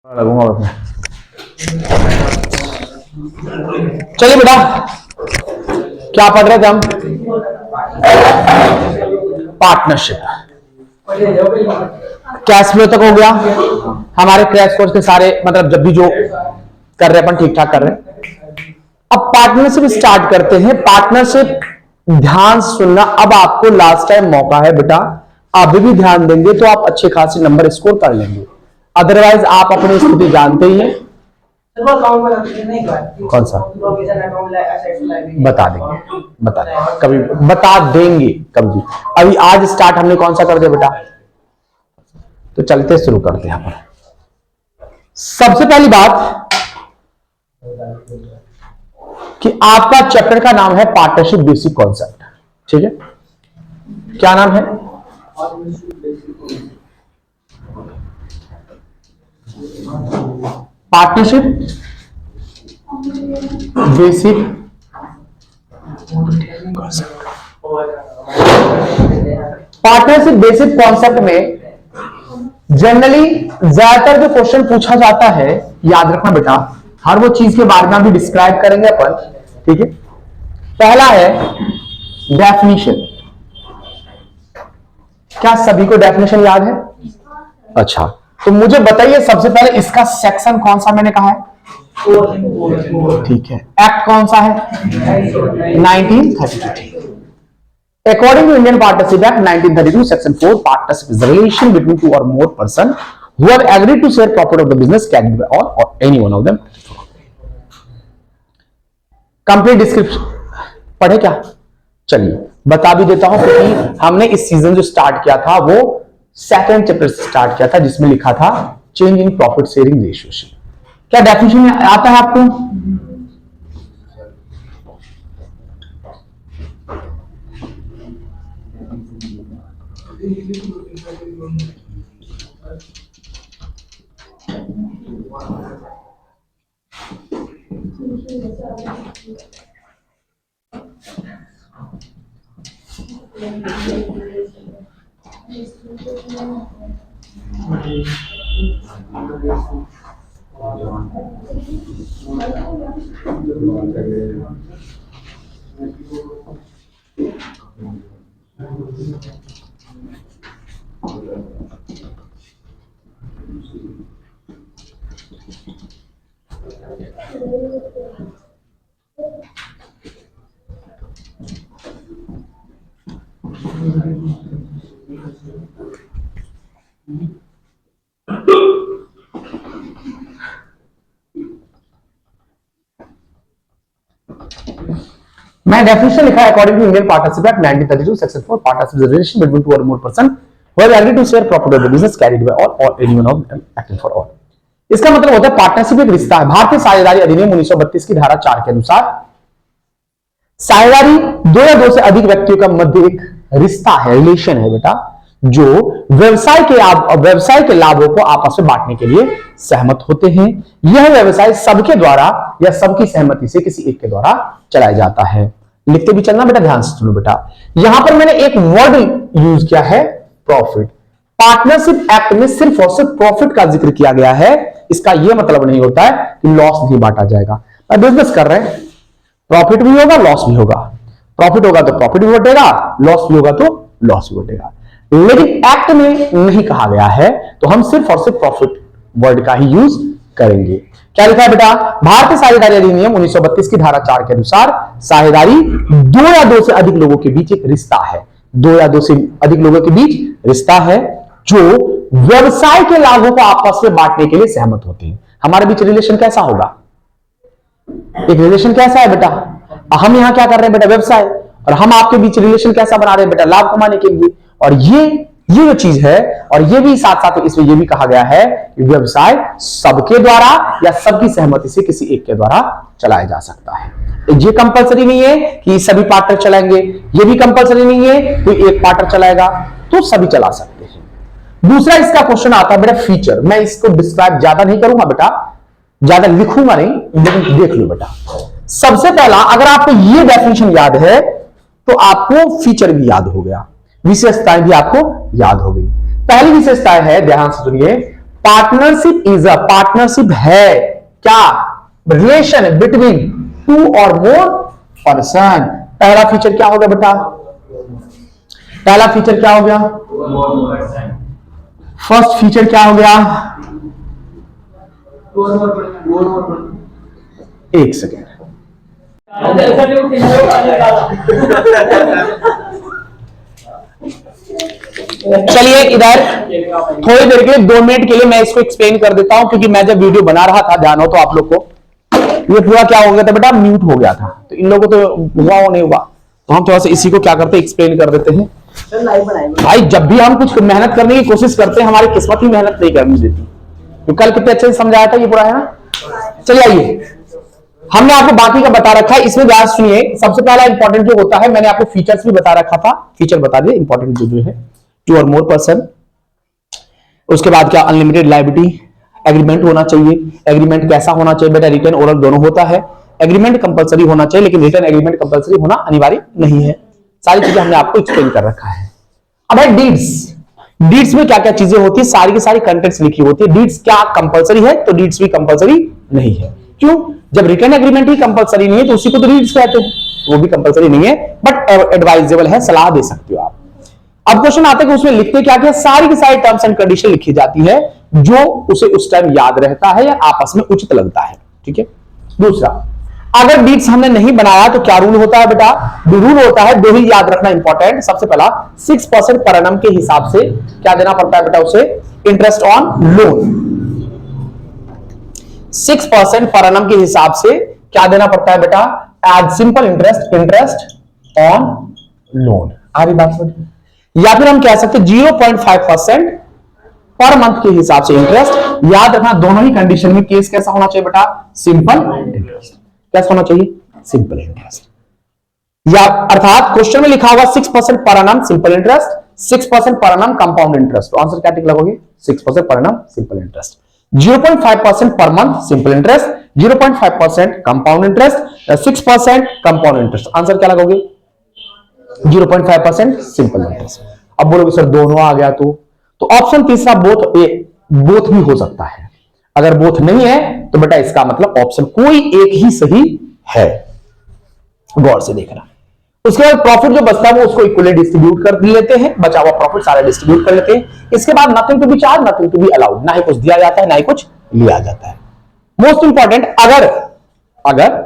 लगूंगा उसमें। चलिए बेटा, क्या पढ़ रहे थे हम? पार्टनरशिप। कैश फ्लो तक हो गया। हमारे क्रैश कोर्स के सारे मतलब जब भी जो कर रहे अपन ठीक ठाक कर रहे हैं। अब पार्टनरशिप स्टार्ट करते हैं। पार्टनरशिप ध्यान सुनना, अब आपको लास्ट टाइम मौका है बेटा। अभी भी ध्यान देंगे तो आप अच्छे खासे नंबर स्कोर कर लेंगे, अदरवाइज आप अपनी स्थिति जानते ही हैं। कौन सा बता देंगे, बता देंगे कभी, बता देंगे कभी। अभी आज स्टार्ट हमने कौन सा कर दिया बेटा? तो चलते शुरू करते हैं अपन। सबसे पहली बात कि आपका चैप्टर का नाम है पार्टनरशिप बेसिक कॉन्सेप्ट, ठीक है? क्या नाम है? Partnership basic concept. Partnership basic concept में जनरली ज्यादातर जो क्वेश्चन पूछा जाता है, याद रखना बेटा, हर वो चीज के बारे में भी डिस्क्राइब करेंगे अपन, ठीक है? पहला है डेफिनेशन। क्या सभी को डेफिनेशन याद है? अच्छा, तो मुझे बताइए सबसे पहले इसका सेक्शन कौन सा मैंने कहा है? ठीक है। एक्ट कौन सा है? 1932। According to Indian Partnership Act 1932, Section 4, partnership is the relation between two or more persons who have agreed to share profit of the business carried by all or any one of them. Complete description पढ़े क्या? चलिए बता भी देता हूं, क्योंकि हमने इस सीजन जो स्टार्ट किया था वो सेकंड चैप्टर से स्टार्ट किया था, जिसमें लिखा था change in profit sharing ratio. क्या डेफिनेशन आता है आपको? मैं डेफिनेशन लिखा है according to Indian Partnership Act 1932 section 4, partnership is a relation between two or more person who have agreed to share profit of the business carried by all or anyone of them acting for all. इसका मतलब होता है partnership एक रिश्ता है। भारतीय साझेदारी अधिनियम 1932 की धारा 4 के अनुसार साझेदारी दो या दो से अधिक व्यक्तियों का मध्य एक रिश्ता है, रिलेशन है बेटा, जो व्यवसाय के लाभों को आपस में बांटने के लिए सहमत होते हैं। यह व्यवसाय सबके द्वारा या सबकी सहमति से किसी एक के द्वारा चलाया जाता है। लिखते भी चलना बेटा, ध्यान से सुनो बेटा। यहां पर मैंने एक वर्ड यूज किया है, प्रॉफिट। पार्टनरशिप एक्ट में सिर्फ और सिर्फ प्रॉफिट का जिक्र किया गया है। इसका यह मतलब नहीं होता है कि लॉस नहीं बांटा जाएगा। बिजनेस कर रहे हैं, प्रॉफिट भी होगा लॉस भी होगा। प्रॉफिट होगा तो प्रॉफिट भी बटेगा, लॉस भी होगा तो लॉस भी बटेगा। लेकिन एक्ट में नहीं कहा गया है, तो हम सिर्फ और सिर्फ प्रॉफिट वर्ड का ही यूज करेंगे। क्या लिखा है बेटा? भारतीय साझेदारी अधिनियम 1932 की धारा 4 के अनुसार साझेदारी दो या दो से अधिक लोगों के बीच एक रिश्ता है। दो या दो से अधिक लोगों के बीच रिश्ता है जो व्यवसाय के लाभों को आपस में बांटने के लिए सहमत होते हैं। हमारे बीच रिलेशन कैसा होगा? एक रिलेशन कैसा है बेटा? हम यहां क्या कर रहे हैं बेटा? व्यवसाय। और हम आपके बीच रिलेशन कैसा बना रहे हैं बेटा? लाभ कमाने के लिए। और ये जो चीज है, और ये भी साथ साथ इसमें ये भी कहा गया है कि व्यवसाय सबके द्वारा या सबकी सहमति से किसी एक के द्वारा चलाया जा सकता है। ये कंपलसरी नहीं है कि सभी पार्टनर चलाएंगे, ये भी कंपलसरी नहीं है कोई एक पार्टनर चलाएगा, तो सभी चला सकते हैं। दूसरा इसका क्वेश्चन आता है बेटा फीचर। मैं इसको डिस्क्राइब ज्यादा नहीं करूंगा बेटा, ज्यादा लिखूंगा नहीं, लेकिन देख लो बेटा। सबसे पहला, अगर आपको ये डेफिनेशन याद है तो आपको फीचर भी याद हो गया, विशेषताएं भी आपको याद हो गई। पहली विशेषता है, ध्यान से सुनिए, पार्टनरशिप इज अ, पार्टनरशिप है क्या, relation between two or more person. पहला फीचर क्या हो गया बेटा, पहला फीचर क्या हो गया, फर्स्ट फीचर क्या हो गया, एक सेकेंड, चलिए इधर थोड़ी देर के लिए 2 मिनट के लिए मैं इसको एक्सप्लेन कर देता हूं, क्योंकि मैं जब वीडियो बना रहा था, ध्यान हो तो आप लोग को, ये पूरा क्या हो गया था बेटा, म्यूट हो गया था, तो इन लोगों को तो हुआ वो नहीं हुआ, तो हम थोड़ा सा इसी को क्या करते हैं, एक्सप्लेन कर देते हैं। भाई जब भी हम कुछ मेहनत करने की कोशिश करते हैं, हमारी किस्मत ही मेहनत नहीं करने देती। तो कल कितने अच्छे से समझाया था, ये पूरा है ना। चलिए आइए, हमने आपको बाकी का बता रखा है, इसमें ध्यान सुनिए। सबसे पहला इंपॉर्टेंट जो होता है, मैंने आपको फीचर्स भी बता रखा था, फीचर बता दिए इंपॉर्टेंट जो है, टू और मोर पर्सन। उसके बाद क्या, अनलिमिटेड लायबिलिटी, एग्रीमेंट होना चाहिए। एग्रीमेंट कैसा होना चाहिए बेटा, रिटर्न ओरल दोनों होता है। एग्रीमेंट कंपलसरी होना चाहिए, लेकिन रिटर्न एग्रीमेंट कंपलसरी होना अनिवार्य नहीं है। सारी चीजें हमने आपको एक्सप्लेन कर रखा है। अब है डीड्स। डीड्स में क्या क्या चीजें होती है, सारी की सारी कंटेंट्स लिखी होती है। डीड्स क्या कंपलसरी है, तो डीड्स भी कंपलसरी नहीं है। क्यों, जब रिटर्न एग्रीमेंट ही कंपलसरी नहीं है तो उसी को तो डीड्स कहते हैं, वो भी कंपलसरी नहीं है, बट एडवाइजेबल है, सलाह दे सकते हो आप। अब क्वेश्चन आता है कि उसमें लिखते क्या क्या, सारी की सारी टर्म्स एंड कंडीशन लिखी जाती है, जो उसे उस टाइम याद रहता है या आपस में उचित लगता है। ठीक है। दूसरा, अगर डीड्स हमने नहीं बनाया तो क्या रूल होता है बेटा, रूल होता है, दो ही याद रखना इंपॉर्टेंट। सबसे पहला 6% पर एनम के हिसाब से क्या देना पड़ता है बेटा उसे, interest on loan. 6% per annum के हिसाब से क्या देना पड़ता है बेटा, as simple interest, interest on loan. आ रही बात समझ में? या फिर हम कह सकते 0.5% पर मंथ के हिसाब से इंटरेस्ट। याद रखना दोनों ही कंडीशन में केस कैसा होना चाहिए बेटा, सिंपल इंटरेस्ट। कैसा होना चाहिए, सिंपल इंटरेस्ट। या अर्थात क्वेश्चन में लिखा होगा 6% per annum simple interest, 6% per annum compound interest, तो आंसर क्या टिक लगोगे, 6% per annum simple interest. 0.5% per month simple interest, 0.5% compound interest, 6% compound interest, answer क्या लगोगे, 0.5% सिंपल इंटरेस्ट। अब बोलोगे सर दोनों आ गया तो ऑप्शन तीसरा बोथ भी हो सकता है। अगर बोथ नहीं है तो बेटा इसका मतलब ऑप्शन कोई एक ही सही है, गौर से देखना। उसके बाद प्रॉफिट जो बचता है वो उसको इक्वली डिस्ट्रीब्यूट कर लेते हैं, बचा हुआ प्रॉफिट सारा डिस्ट्रीब्यूट कर लेते हैं। इसके बाद nothing to be charge, nothing to be allowed, ना ही कुछ दिया जाता है ना ही कुछ लिया जाता है। मोस्ट इंपॉर्टेंट, अगर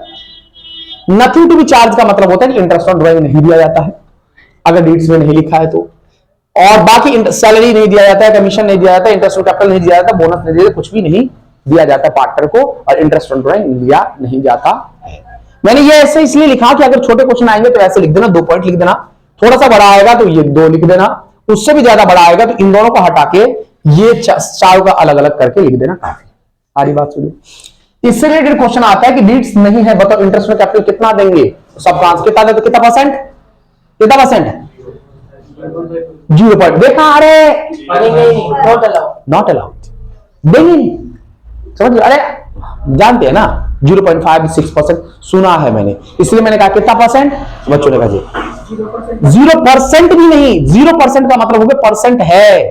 नथिंग टू बी चार्ज का मतलब होता है कि इंटरेस्ट ऑन ड्राइंग नहीं दिया जाता है, अगर डीड्स में नहीं लिखा है तो, और बाकी सैलरी नहीं दिया जाता है, कमीशन नहीं दिया जाता है, इंटरेस्ट ऑन कैपिटल नहीं दिया जाता, बोनस नहीं दिया जाता, कुछ भी नहीं दिया जाता पार्टनर को, और इंटरेस्ट ऑन ड्राइंग लिया नहीं जाता है। मैंने ये ऐसे इसलिए लिखा कि अगर छोटे क्वेश्चन आएंगे तो ऐसे लिख देना, 2 पॉइंट लिख देना, थोड़ा सा बड़ा आएगा तो ये 2 लिख देना, उससे भी ज्यादा बड़ा आएगा तो इन दोनों को हटा के ये चारों का अलग अलग करके लिख देना काफी। सारी बात सुनिए। इससे रिलेटेड क्वेश्चन आता है कि डीड्स नहीं है, बताओ इंटरेस्ट ऑन कैपिटल कितना देंगे, सबका आंसर कितना दे, तो कितना परसेंट, कितना परसेंट है, 0. देखा, अरे नॉट अलाउड, देंगे, समझ, अरे जानते हैं ना 0.56% सुना है मैंने, इसलिए मैंने कहा कितना परसेंट, बच्चों ने कहा जी 0% भी नहीं, 0% का मतलब हो गया परसेंट है,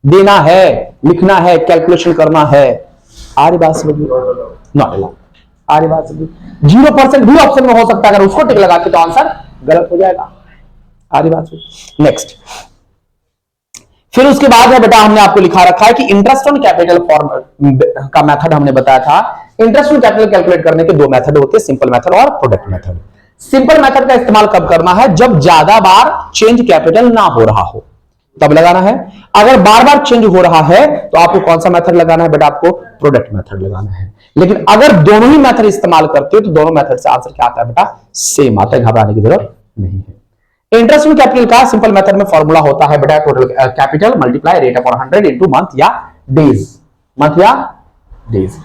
देना है, लिखना है, कैलकुलेशन करना है। आ रही बात समझ में, नॉट अलाउड। आ रही बात समझ, 0% भी ऑप्शन में हो सकता है, अगर उसको टिक लगा के तो आंसर गलत हो जाएगा। आ रही बात समझ। नेक्स्ट, फिर उसके बाद है बेटा हमने आपको लिखा रखा है कि इंटरेस्ट ऑन कैपिटल फॉर्म का मेथड हमने बताया था। इंटरेस्ट ऑन कैपिटल कैलकुलेट करने के 2 मेथड होते हैं, सिंपल मेथड और प्रोडक्ट मेथड। सिंपल मेथड का इस्तेमाल कब करना है, जब ज्यादा बार चेंज कैपिटल ना हो रहा हो तब लगाना है। अगर बार बार चेंज हो रहा है तो आपको कौन सा मेथड लगाना है बेटा, आपको प्रोडक्ट मेथड लगाना है। लेकिन अगर दोनों ही मेथड इस्तेमाल करते हो तो दोनों मेथड से आंसर क्या आता है बेटा, सेम आता है, घबराने की जरूरत नहीं है। इंटरेस्ट ऑन कैपिटल का सिंपल मेथड में फॉर्मूला होता है बेटा, total capital multiply rate upon 100 into month या डेज, मंथ या डेज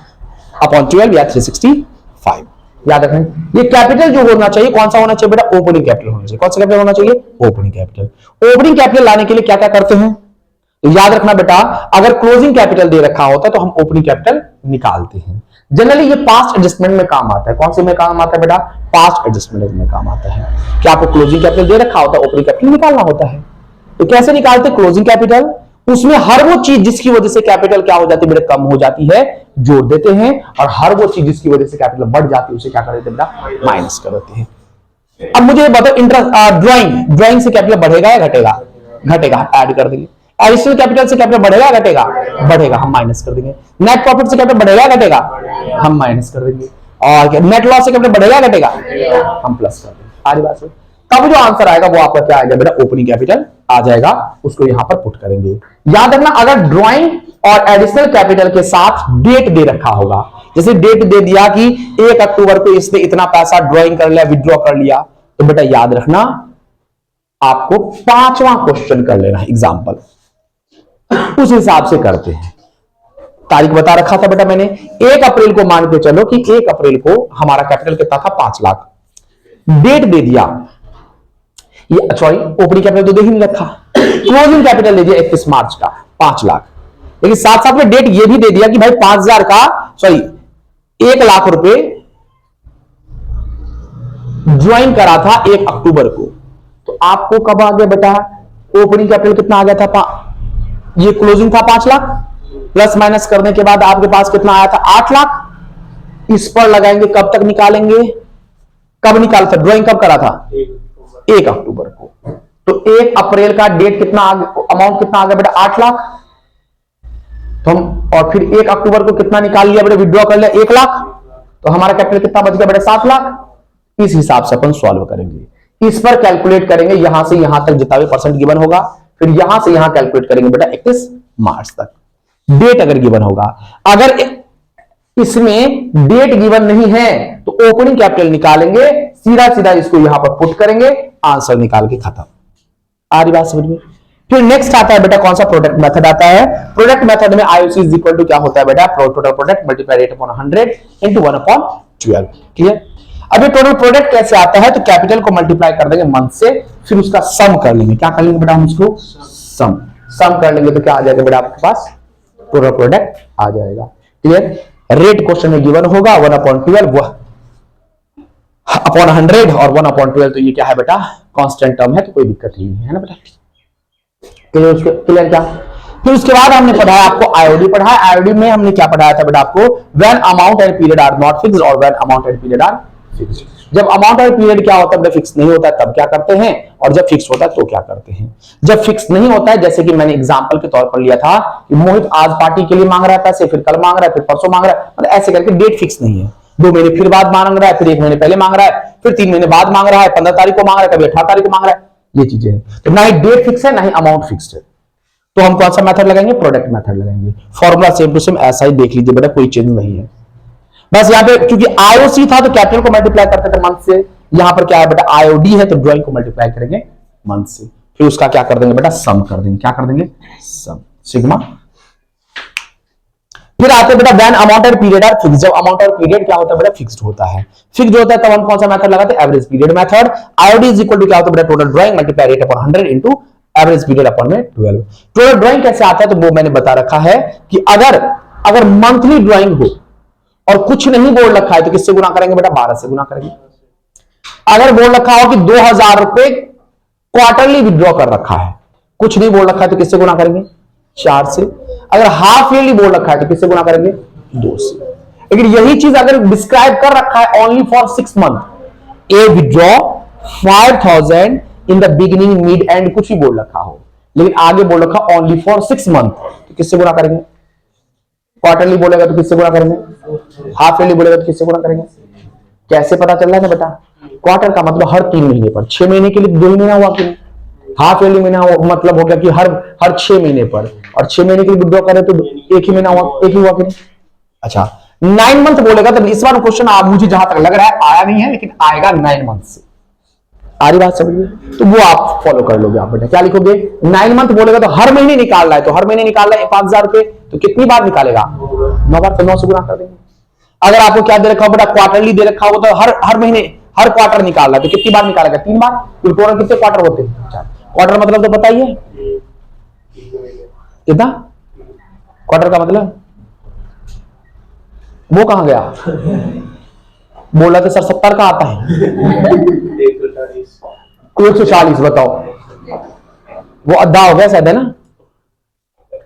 अपॉन 12 या 365। याद रखें, ये कैपिटल जो होना चाहिए कौन सा होना चाहिए बेटा, ओपनिंग कैपिटल होना चाहिए। कौन सा कैपिटल होना चाहिए, ओपनिंग कैपिटल। ओपनिंग कैपिटल लाने के लिए क्या क्या करते हैं, तो याद रखना बेटा, अगर क्लोजिंग कैपिटल दे रखा होता है तो हम ओपनिंग कैपिटल निकालते हैं। जनरली ये पास्ट एडजस्टमेंट में काम आता है। कौन से में काम आता है बेटा, पास्ट एडजस्टमेंट में काम आता है। क्या आपको क्लोजिंग कैपिटल दे रखा होता है, ओपनिंग कैपिटल निकालना होता है, तो कैसे निकालते, क्लोजिंग कैपिटल उसमें हर वो चीज जिसकी वजह से कैपिटल क्या हो जाती है बेटा, कम हो जाती है, जोड़ देते हैं, और हर वो चीज जिसकी वजह से कैपिटल बढ़ जाती है उसे क्या कर देते हैं बेटा, माइनस कर देते हैं। अब मुझे बताओ इंटरेस्ट ड्राइंग से कैपिटल बढ़ेगा या घटेगा? घटेगा, ऐड कर देंगे। एडिशनल कैपिटल से कैपिटल बढ़ेगा या घटेगा? बढ़ेगा, हम माइनस कर देंगे। नेट प्रॉफिट से कैपिटल बढ़ेगा या घटेगा? हम माइनस कर देंगे। और नेट लॉस से कैपिटल बढ़ेगा या घटेगा? हम प्लस कर देंगे। आरी बात है। तब जो आंसर आएगा वो आपका क्या आएगा बेटा, ओपनिंग कैपिटल आ जाएगा, उसको यहां पर पुट करेंगे। याद रखना, अगर ड्राइंग और एडिशनल कैपिटल के साथ डेट दे रखा होगा, जैसे डेट दे दिया कि 1 अक्टूबर को इसने इतना पैसा ड्राइंग कर लिया, विड्रॉ कर लिया, तो बेटा याद रखना आपको 5वां क्वेश्चन कर लेना एग्जाम्पल, उस हिसाब से करते हैं। तारीख बता रखा था बेटा मैंने, 1 अप्रैल को मान के चलो कि 1 अप्रैल को हमारा कैपिटल कितना था, 5 लाख। डेट दे दिया, ये सॉरी ओपनिंग कैपिटल तो दे ही नहीं रखा, क्लोजिंग कैपिटल दे दिया 31 मार्च का 5 लाख, लेकिन साथ साथ में डेट ये भी दे दिया कि भाई 5,000 का सॉरी 1 लाख रुपए ज्वाइन करा था 1 अक्टूबर को। तो आपको कब आ गया बेटा, ओपनिंग कैपिटल कितना आ गया था, ये क्लोजिंग था 5 लाख, प्लस माइनस करने के बाद आपके पास कितना आया था, 8 लाख। इस पर लगाएंगे, कब तक निकालेंगे, कब निकाला था, ड्राइंग कब करा था, 1 अक्टूबर को। तो 1 अप्रैल का डेट कितना अमाउंट कितना आ गया बेटा, 8 लाख। तो हम और फिर 1 अक्टूबर को कितना निकाल लिया बेटा, विड्रॉ कर लिया 1 लाख, तो हमारा कैपिटल कितना बच गया बेटा, 7 लाख। इस हिसाब से अपन सॉल्व करेंगे, इस पर कैलकुलेट करेंगे, यहां से यहां तक जितना भी परसेंट गिवन होगा, फिर यहां से यहां कैलकुलेट करेंगे बेटा 31 मार्च तक, डेट अगर गिवन होगा। अगर इसमें डेट गिवन नहीं है तो ओपनिंग कैपिटल निकालेंगे, सीधा सीधा इसको यहां पर पुट करेंगे, आंसर निकाल के खत्म। आ रही बात समझ में? फिर नेक्स्ट आता है बेटा कौन सा, प्रोडक्ट मेथड आता है। प्रोडक्ट मेथड में आईओसी इज इक्वल टू क्या होता है बेटा, total product multiply rate upon 100 into 1/12। Clear? अभी टोटल प्रोडक्ट कैसे आता है, तो कैपिटल को मल्टीप्लाई कर देंगे मंथ से, फिर उसका सम कर लेंगे। क्या कर लेंगे बेटा हम उसको, सम कर लेंगे, तो क्या आ जाएगा बेटा आपके पास, टोटल प्रोडक्ट आ जाएगा। क्लियर? रेट क्वेश्चन में गिवन होगा 1/12 अपॉन 100 और 1/12, तो ये क्या है बेटा, कांस्टेंट टर्म है, तो कोई दिक्कत नहीं है ना बेटा। क्लियर क्या? फिर उसके बाद हमने पढ़ाया आपको आईओडी पढ़ाया। आईओडी में हमने क्या पढ़ाया था बेटा आपको, when amount and period are not fixed और when amount and period are fixed. जब अमाउंट और पीरियड क्या होता है फिक्स नहीं होता है तब क्या करते हैं, और जब फिक्स होता है तो क्या करते हैं। जब फिक्स नहीं होता है, जैसे कि मैंने एग्जांपल के तौर पर लिया था कि मोहित आज पार्टी के लिए मांग रहा है पैसे, फिर कल मांग रहा है, फिर परसों मांग रहा है, मतलब ऐसे करके डेट फिक्स नहीं है। 2 महीने फिर बाद मांग रहा है, फिर 1 महीने पहले मांग रहा है, फिर 3 महीने बाद मांग रहा है, 15 तारीख को मांग रहा है, कभी 18 तारीख को मांग रहा है, ये चीजें हैं। तो ना ही डेट फिक्स है ना ही अमाउंट फिक्स्ड है, तो हम कौन सा मेथड लगाएंगे, प्रोडक्ट मेथड लगाएंगे। फॉर्मूला सेम टू सेम ऐसा ही देख लीजिए बेटा, कोई चेंज नहीं है। बस यहाँ पे क्योंकि आईओसी था तो कैपिटल को मल्टीप्लाई करते थे मंथ से, यहां पर क्या है बेटा आईओडी है तो ड्राइंग को मल्टीप्लाई करेंगे मंथ से, फिर उसका क्या कर देंगे बेटा, सम कर देंगे। क्या कर देंगे, सम सिग्मा। फिर आते बेटा व्हेन अमाउंट और पीरियड आर फिक्स्ड। जब अमाउंट और पीरियड क्या होता है बेटा, फिक्स्ड होता है। फिक्स्ड होता है तब हम कौन सा मेथड लगाते हैं, average period method. IOD is equal to क्या होता है बेटा, total drawing multiply rate upon 100 into average period upon में 12। टोटल ड्राइंग कैसे आता है, तो वो मैंने बता रखा है कि अगर मंथली ड्राइंग हो और कुछ नहीं बोल रखा है तो किससे गुना करेंगे बेटा, 12 से गुना करेंगे। अगर बोल रखा हो कि 2,000 रुपए क्वार्टरली विड्रॉ कर रखा है, कुछ नहीं बोल रखा है तो किससे गुना करेंगे, 4 से। अगर हाफ ईयरली बोल रखा है तो किससे गुना करेंगे, 2 से। लेकिन यही चीज अगर डिस्क्राइब कर रखा है only for 6 month, A withdraw 5,000 in the beginning mid and, कुछ ही बोल रखा हो, लेकिन आगे बोल रखा ओनली फॉर 6 मंथ, तो किससे गुना करेंगे। क्वार्टरली बोलेगा तो किससे गुना करेंगे, हाफ ईयरली बोलेगा तो किससे गुना करेंगे। कैसे पता चल रहा है ना बेटा, क्वार्टर का मतलब हर 3 महीने पर, 6 महीने के लिए 2 ही महीना हुआ कि नहीं, हाफ ईयरली महीना मतलब हो गया कि हर 6 महीने पर, और 6 महीने के लिए विड्रॉ करें तो एक ही महीना हुआ, एक ही हुआ कि नहीं। अच्छा 9 मंथ बोलेगा तो इस बार क्वेश्चन आप मुझे जहां तक लग रहा है आया नहीं है, लेकिन आएगा 9 मंथ से। आ रही बात समझिए, तो वो आप फॉलो कर लोगे। आप बेटा क्या लिखोगे, 9 मंथ बोलेगा तो हर महीने निकाल रहा है, तो हर महीने निकाल रहा है 5,000 रुपए, तो कितनी बार निकालेगा, 9 बार, तो 9 से गुना कर देंगे। अगर आपको क्या दे रखा हो बेटा, क्वार्टरली दे रखा हो तो हर महीने हर क्वार्टर निकाल रहा है, तो कितनी बार निकालेगा, 3 बार। तो टोटल कितने क्वार्टर होते हैं, 4। क्वार्टर मतलब तो बताइए कितना, क्वार्टर का मतलब वो कहां गया, बोला तो सर 70 का आता है, 140 बताओ, वो अद्धा हो गया शायद है ना,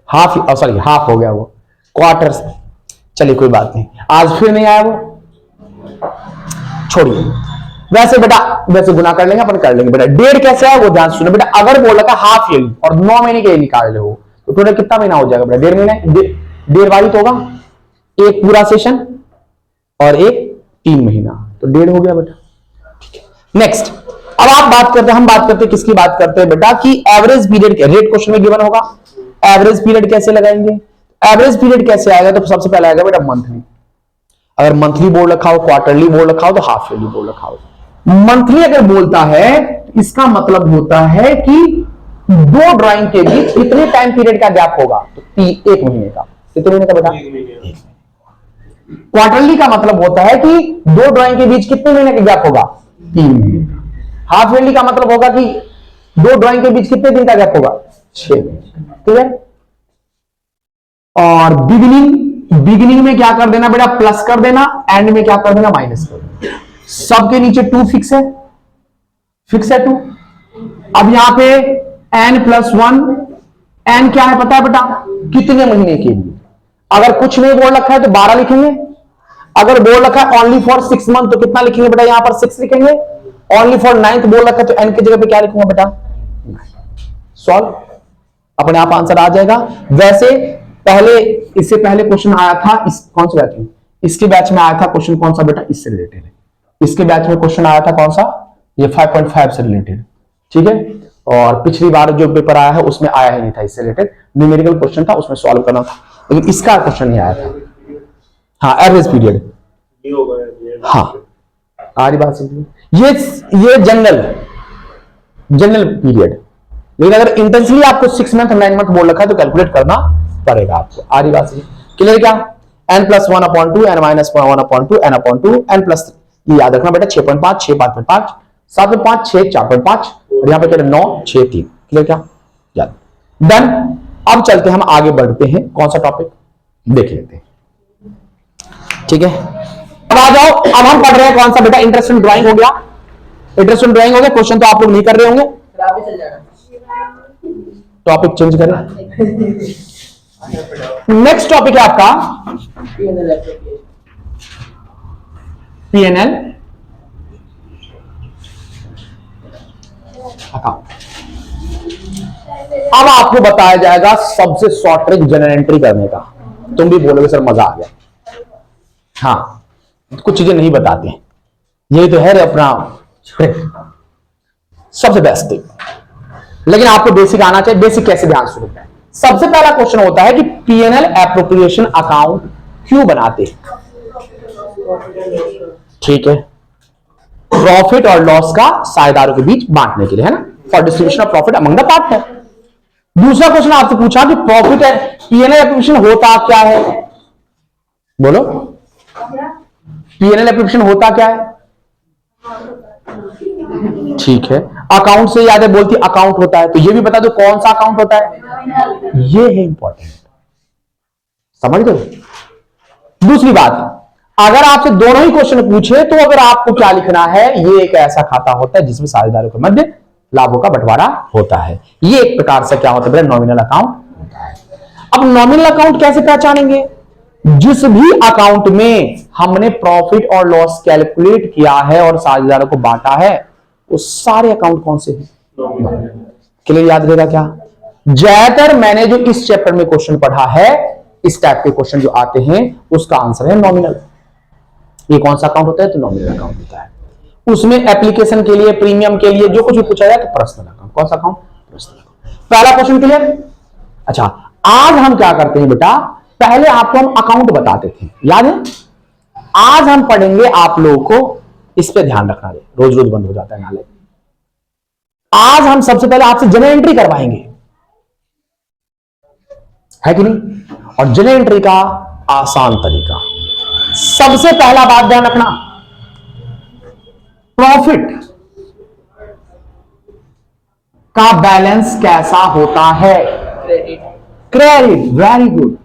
हाफ, सॉरी हाफ हो गया वो, क्वार्टर। चलिए कोई बात नहीं, आज फिर नहीं आया वो, छोड़िए। वैसे बेटा वैसे गुना कर लेंगे अपन, कर लेंगे बेटा। डेढ़ कैसे है वो ध्यान सुनो बेटा। अगर बोल रखा हाफ ईयरली और 9 महीने के लिए निकाल रहे हो तो टोटल कितना महीना हो जाएगा बेटा? 1.5 महीना। डेढ़ वाली तो होगा एक पूरा सेशन और एक 3 महीना, तो 1.5 हो गया बेटा। ठीक है, नेक्स्ट। अब आप बात करते हैं, हम बात करते हैं किसकी बात करते हैं बेटा कि एवरेज पीरियड। रेट क्वेश्चन में गिवन होगा, एवरेज पीरियड कैसे लगाएंगे? एवरेज पीरियड कैसे आएगा? तो सबसे पहले आएगा बेटा मंथली। अगर मंथली बोल रखा हो, क्वार्टरली बोल रखा हो, तो हाफ ईयरली बोल रखा हो। मंथली अगर बोलता है इसका मतलब होता है कि 2 ड्राइंग के बीच कितने टाइम पीरियड का गैप होगा? तो 1 महीने का। कितने महीने का बेटा? क्वार्टरली का मतलब होता है कि 2 ड्राइंग के बीच कितने महीने का गैप होगा? 3 महीने का। हाफ ईयरली का मतलब होगा कि 2 ड्राइंग के बीच कितने दिन का गैप होगा? 6 महीने। ठीक है। और बिगिनिंग में क्या कर देना बेटा? प्लस कर देना, एंड में क्या कर देना? माइनस कर देना। सबके नीचे 2 फिक्स है, 2। अब यहां पे n+1, n क्या है पता है बेटा? कितने महीने के लिए। अगर कुछ नहीं बोल रखा है तो 12 लिखेंगे। अगर बोल रखा है ओनली फॉर 6 मंथ तो कितना लिखेंगे बेटा? यहां पर 6 लिखेंगे। ओनली फॉर 9th बोल रखा है तो n की जगह पे क्या लिखूंगा बेटा? सॉल्व, अपने आप आंसर आ जाएगा। वैसे पहले, इससे पहले क्वेश्चन आया था इस कौन सा बैच में? इसके बैच में आया था क्वेश्चन कौन सा बेटा? इससे रिलेटेड है। इसके बैच में क्वेश्चन आया था कौन सा? ये 5.5 से रिलेटेड। ठीक है। और पिछली बार जो पेपर आया है उसमें आया ही नहीं था इससे रिलेटेड, न्यूमेरिकल क्वेश्चन था, उसमें सॉल्व करना था, लेकिन इसका क्वेश्चन नहीं आया था। हाँ, एवरेज पीरियड। हाँ, आ रही बात समझिए। ये जनरल पीरियड। लेकिन अगर इंटेंसली आपको 6 मंथ 9 मंथ बोल रखा है तो कैलकुलेट करना पड़ेगा आपको। आ रही बात समझिए? क्लियर क्या? n+1/2, n-1/2, n/2, n+3। ये याद रखना बेटा। 6.5, 6, 5.5, 7.5, 6, 4.5 और यहां पे कह रहे 9, 6, 3। क्लियर क्या? याद। डन। अब चलते हैं, हम आगे बढ़ते हैं। कौन सा टॉपिक देख लेते हैं। ठीक है, अब आ जाओ। अब हम पढ़ रहे हैं कौन सा बेटा? इंटरेस्ट इन ड्राइंग हो गया। इंटरेस्ट इन ड्राइंग हो गया। क्वेश्चन तो आप लोग नहीं कर रहे होंगे, टॉपिक चेंज करें। नेक्स्ट टॉपिक है आपका P&L अकाउंट। अब आपको बताया जाएगा सबसे शॉर्ट ट्रिक जनरल एंट्री करने का। तुम भी बोलोगे सर मजा आ गया। हाँ, कुछ चीजें नहीं बताते, यही तो है अपना ट्रिक, सबसे बेस्ट ट्रिक। लेकिन आपको बेसिक आना चाहिए। बेसिक कैसे ध्यान से रखना है। सबसे पहला क्वेश्चन होता है कि P&L एप्रोप्रिएशन अकाउंट क्यों बनाते हैं? ठीक है, प्रॉफिट और लॉस का साझेदारों के बीच बांटने के लिए, है ना? For distribution of profit among the partner. दूसरा क्वेश्चन आपसे पूछा कि प्रॉफिट P&L एप्रोप्रिएशन होता क्या है? बोलो, P&L एप्रोप्रिएशन होता क्या है? ठीक है, अकाउंट से याद है बोलती अकाउंट होता है, तो ये भी बता दो कौन सा अकाउंट होता है? ये है इंपॉर्टेंट, समझ गए? दूसरी बात, अगर आपसे दोनों ही क्वेश्चन पूछे तो अगर आपको क्या लिखना है? ये एक ऐसा खाता होता है जिसमें साझेदारों के मध्य लाभों का बंटवारा होता है। ये एक प्रकार से क्या होता है? नॉमिनल अकाउंट होता है। अब नॉमिनल अकाउंट कैसे पहचानेंगे? जिस भी अकाउंट में हमने प्रॉफिट और लॉस कैलकुलेट किया है और साझेदारों को बांटा है, वो सारे अकाउंट कौन से हैं? क्लियर, याद रहेगा क्या? ज्यादातर मैंने जो इस चैप्टर में क्वेश्चन पढ़ा है, इस टाइप के क्वेश्चन जो आते हैं उसका आंसर है नॉमिनल। ये कौन सा अकाउंट होता है? तो नॉमिनल अकाउंट होता है। उसमें एप्लीकेशन के लिए, प्रीमियम के लिए जो कुछ भी पूछा जाए तो पर्सनल अकाउंट। कौन सा अकाउंट? Personal account. पहला क्वेश्चन क्लियर? अच्छा, आज हम क्या करते हैं बेटा? पहले आपको हम अकाउंट बताते थे, याद है? आज हम पढ़ेंगे आप लोगों को, इस पे ध्यान रखना है, रोज रोज बंद हो जाता है नाले। आज हम सबसे पहले आपसे जनरल एंट्री करवाएंगे, है कि नहीं? और जनरल एंट्री का आसान तरीका, सबसे पहला बात ध्यान रखना, प्रॉफिट का बैलेंस कैसा होता है? क्रेडिट। वेरी गुड,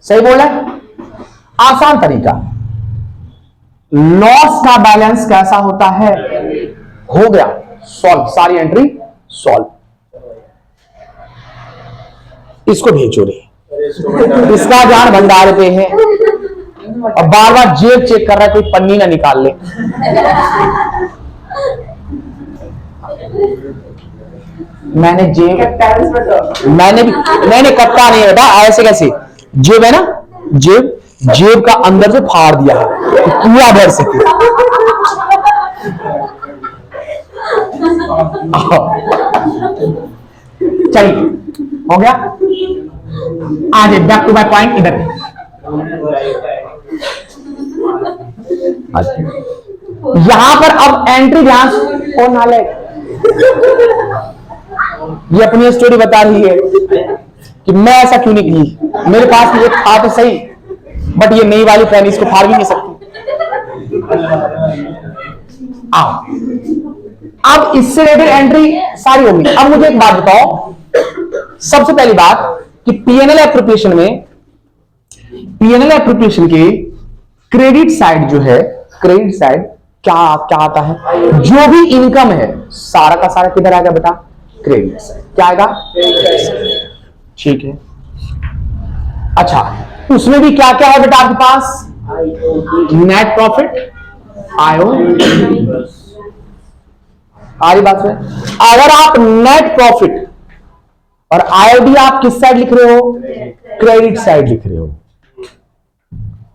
सही बोला। आसान तरीका, लॉस का बैलेंस कैसा होता है? हो गया, सॉल्व, सारी एंट्री सॉल्व। इसको भेजो रे, इसका ध्यान भंडार पे है और बार बार जेब चेक कर रहा है कोई पन्नी ना निकाल ले। मैंने जेब मैंने भी नहीं कट्टा नहीं बेटा, ऐसे कैसे जेब है ना, जेब का अंदर से फाड़ दिया है पूरा भर सके। चलिए हो गया, आगे बैक टू माय पॉइंट। इधर यहां पर अब एंट्री ध्यान और नाले, ये अपनी स्टोरी बता रही है कि मैं ऐसा क्यों नहीं की, मेरे पास ये था तो सही, बट ये नई वाली फैन इसको फाड़ भी नहीं सकती। आओ, अब इससे रिलेटेड एंट्री सारी होगी। अब मुझे एक बात बताओ, सबसे पहली बात कि पीएनएल एप्रोप्रिएशन में, पीएनएल एप्रोप्रिएशन के क्रेडिट साइड जो है, क्रेडिट साइड क्या क्या आता है, जो भी इनकम है सारा का सारा किधर आएगा बेटा, क्रेडिट साइड। क्या आएगा, ठीक है। अच्छा, उसमें भी क्या क्या है बेटा आपके पास, नेट प्रॉफिट, आयो, आ रही बात में। अगर आप नेट प्रॉफिट और आईओडी आप किस साइड लिख रहे हो, क्रेडिट साइड लिख रहे हो,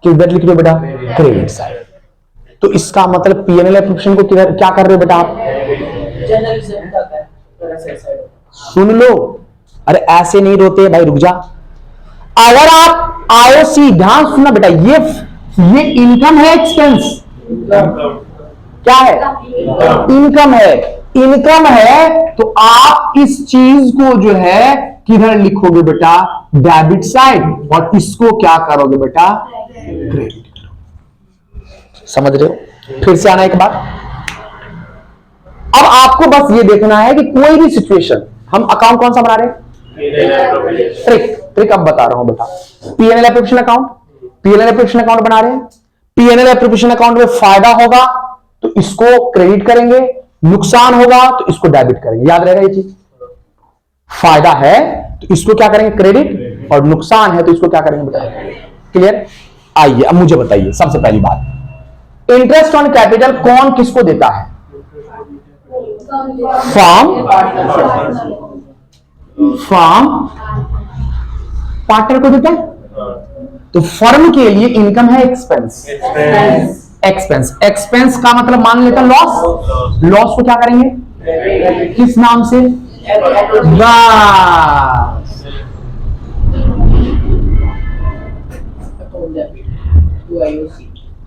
किधर लिख रहे हो बेटा, क्रेडिट साइड। तो इसका मतलब पीएनएल एप्रोप्रिएशन को किधर क्या कर रहे हो बेटा आप, सुन लो, अरे ऐसे नहीं रोते भाई, रुक जा। अगर आप आईओसी, ध्यान सुनना बेटा, ये इनकम है एक्सपेंस, क्या है, इनकम है, इनकम है, तो आप इस चीज को जो है किधर लिखोगे बेटा, डेबिट साइड, और इसको क्या करोगे बेटा, क्रेडिट। समझ रहे हो, फिर से आना एक बार। अब आपको बस ये देखना है कि कोई भी सिचुएशन, हम अकाउंट कौन सा बना रहे हैं, ट्रिक अब बता रहा हूं बेटा। PNL appropriation account, PNL appropriation account बना रहे हैं। पीएनएल एप्रोप्रिएशन अकाउंट में फायदा होगा तो इसको क्रेडिट करेंगे, नुकसान होगा तो इसको डेबिट करेंगे। याद रहेगा ये चीज, फायदा है तो इसको क्या करेंगे, क्रेडिट, और नुकसान है तो इसको क्या करेंगे बेटा, क्लियर। आइए अब मुझे बताइए, सबसे पहली बात, इंटरेस्ट ऑन कैपिटल कौन किसको देता है, फर्म पार्टनर को देता है। तो फर्म के लिए इनकम है एक्सपेंस, एक्सपेंस का मतलब मान लेता लॉस, लॉस को क्या करेंगे, किस नाम से,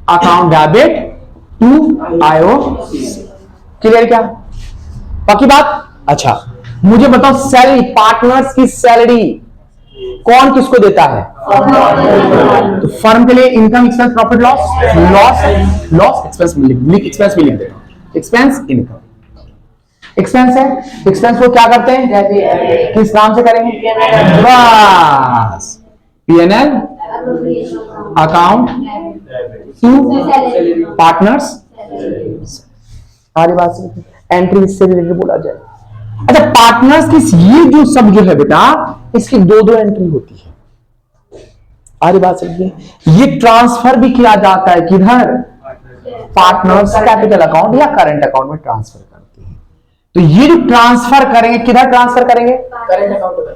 account debit to IO, clear क्या, पक्की बात। अच्छा मुझे बताओ, सैलरी, पार्टनर्स की सैलरी कौन किसको देता है, तो फर्म के लिए income, expense, profit, loss, loss expense में लिख देता हूं, एक्सपेंस इनकम, एक्सपेंस है, एक्सपेंस को क्या करते हैं, किस नाम से करेंगे, बस पीएनएल अकाउंट टू पार्टनर्स, सारी बात से एंट्री इससे रिलेटेड बोला जाए। अच्छा, पार्टनर्स की ये जो सब जो है बेटा, इसकी दो एंट्री होती है, आ रही बात समझिए। ये ट्रांसफर भी किया जाता है किधर, पार्टनर्स कैपिटल अकाउंट या करंट अकाउंट में ट्रांसफर करते हैं। तो ये जो ट्रांसफर करेंगे किधर ट्रांसफर करेंगे, करंट अकाउंट में।